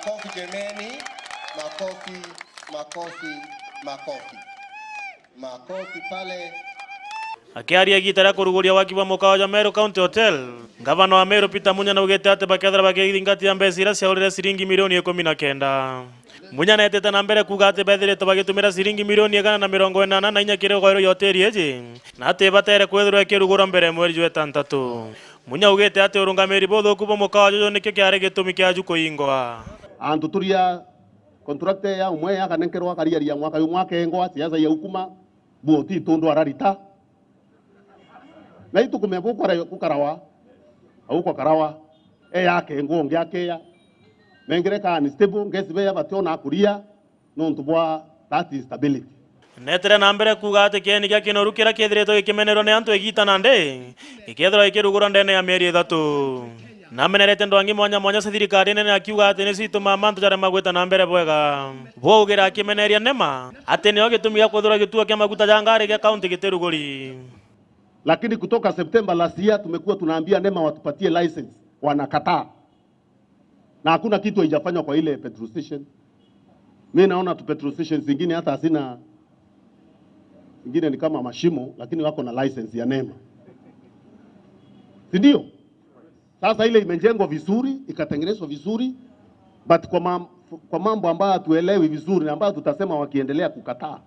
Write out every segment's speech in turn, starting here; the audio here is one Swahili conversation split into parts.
Makofi jameni, makofi, makofi, makofi. Makofi pale. Akiaria gitara kuruguria wakiwa mukao ja Meru County Hotel. Gavana wa Meru Peter Munya na ugete ate bakethera bagithingatia mbecira ciaurire ciringi milioni 19. Munya na etete na mbere kuga ate bethiretwo bagitumira ciringi milioni 180 na inya kirego yoteri eji na ate batere kwethirwa kirugura mbere mweri wa 6. Munya ugete ate urungamiri bothuku bo mukao jo nikyo kiare gitumi kia ju kuingwa antu turia contract ya umwe ya kanenkerwa kariaria mwaka uyu mwaka engwa siasa ya ukuma buoti tondo ararita na itu kumembo kukarawa au kwa karawa yake ngo ngiake ya mengereka ni stable ngesibe ya bationa kuria no ntubwa that is stability netere na mbere kuga ate kieni kia kinurukira kiethiretwo gikimenerwo ni antu egitana nde ikethirwo ikirugura ndene ya mieri 3 na menerete ndwangi mwanya thirikari nene akiuga ati ni cituma mantu jare magwita na mbere bwega bo ugira akimeneria nema ati ni ogitumia kuthura gituo kia maguta jangari kia kaunti giteruguri. Lakini kutoka September last year tumekuwa tunaambia NEMA watupatie license, wanakataa. Na hakuna kitu haijafanywa kwa ile petrol station. Mimi naona tu petrol stations zingine hata hazina, zingine ni kama mashimo, lakini wako na license ya NEMA. Si ndio? Sasa ile imejengwa vizuri, ikatengenezwa vizuri, but kwa mambo ambayo hatuelewi vizuri na ambayo tutasema wakiendelea kukataa,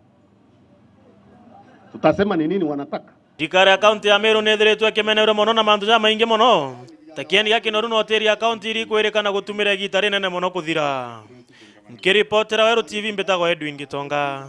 tutasema ni nini wanataka. Thirikari ya kaunti ya Meru nethiretwo kimenerwo muno na mantu ja maingi muno takieni ya kinoru no teri ya kaunti iri kwirikana gutumira gitari nene muno kuthira. Nkiripotera Weru TV mbetagwo Edwin Gitonga.